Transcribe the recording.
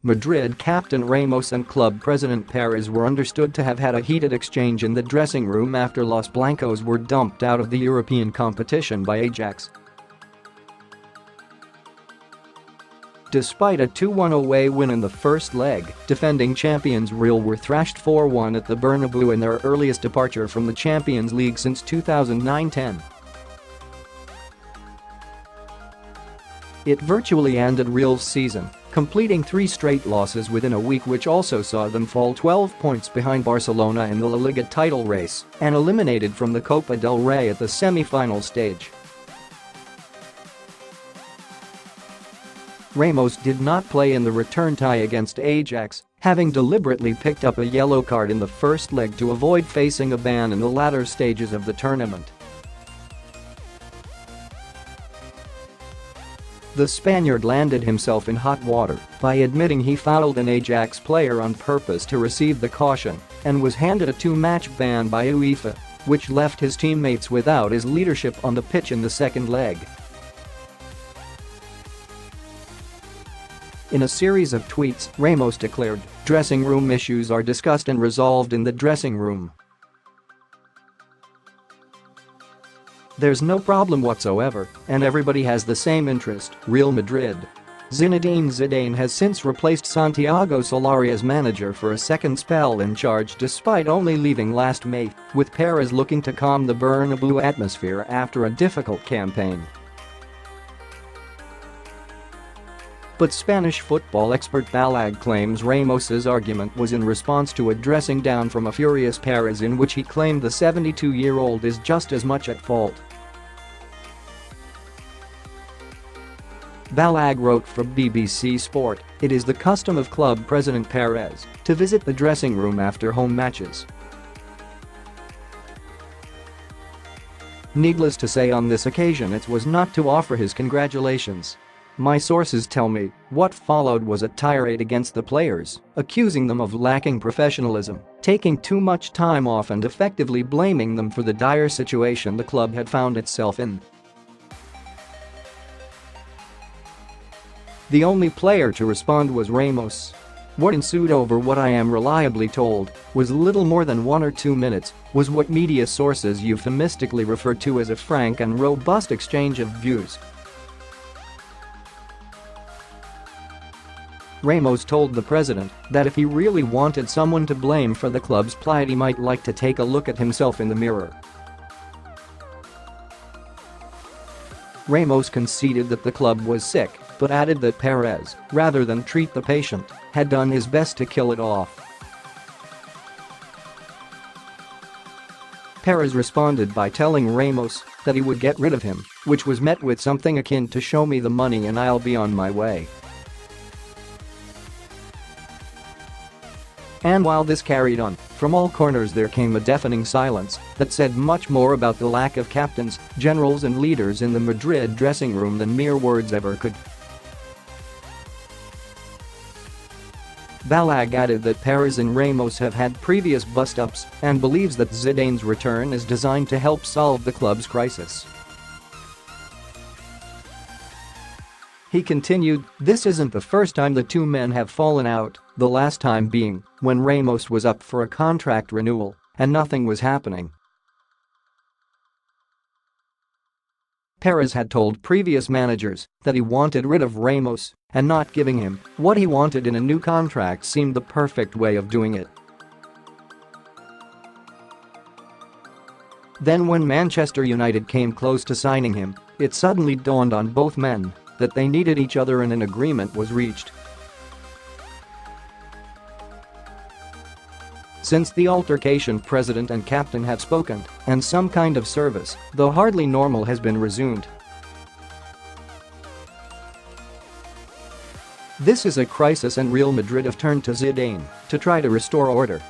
Madrid captain Ramos and club president Perez were understood to have had a heated exchange in the dressing room after Los Blancos were dumped out of the European competition by Ajax. Despite a 2-1 away win in the first leg, defending champions Real were thrashed 4-1 at the Bernabeu in their earliest departure from the Champions League since 2009-10. It virtually ended Real's season, completing 3 straight losses within a week, which also saw them fall 12 points behind Barcelona in the La Liga title race and eliminated from the Copa del Rey at the semi-final stage. Ramos did not play in the return tie against Ajax, having deliberately picked up a yellow card in the first leg to avoid facing a ban in the latter stages of the tournament. The Spaniard landed himself in hot water by admitting he fouled an Ajax player on purpose to receive the caution and was handed a 2-match ban by UEFA, which left his teammates without his leadership on the pitch in the second leg. In a series of tweets, Ramos declared, "Dressing room issues are discussed and resolved in the dressing room. There's no problem whatsoever, and everybody has the same interest, Real Madrid." Zinedine Zidane has since replaced Santiago Solari as manager for a second spell in charge despite only leaving last May, with Perez looking to calm the Bernabeu atmosphere after a difficult campaign. But Spanish football expert Balague claims Ramos's argument was in response to a dressing down from a furious Perez in which he claimed the 72-year-old is just as much at fault. Balague wrote for BBC Sport, "It is the custom of club president Perez to visit the dressing room after home matches. Needless to say, on this occasion it was not to offer his congratulations. My sources tell me what followed was a tirade against the players, accusing them of lacking professionalism, taking too much time off and effectively blaming them for the dire situation the club had found itself in. The only player to respond was Ramos. What ensued, over what I am reliably told was little more than 1 or 2 minutes, was what media sources euphemistically referred to as a frank and robust exchange of views." Ramos told the president that if he really wanted someone to blame for the club's plight, he might like to take a look at himself in the mirror. Ramos conceded that the club was sick, but added that Perez, rather than treat the patient, had done his best to kill it off. Perez responded by telling Ramos that he would get rid of him, which was met with something akin to "show me the money and I'll be on my way." And while this carried on, from all corners there came a deafening silence that said much more about the lack of captains, generals and leaders in the Madrid dressing room than mere words ever could. Balague added that Perez and Ramos have had previous bust-ups and believes that Zidane's return is designed to help solve the club's crisis. He continued, "This isn't the first time the two men have fallen out, the last time being when Ramos was up for a contract renewal and nothing was happening." Perez had told previous managers that he wanted rid of Ramos, and not giving him what he wanted in a new contract seemed the perfect way of doing it. Then when Manchester United came close to signing him, it suddenly dawned on both men that they needed each other and an agreement was reached. Since the altercation, president and captain have spoken, and some kind of service, though hardly normal, has been resumed. This is a crisis and Real Madrid have turned to Zidane to try to restore order.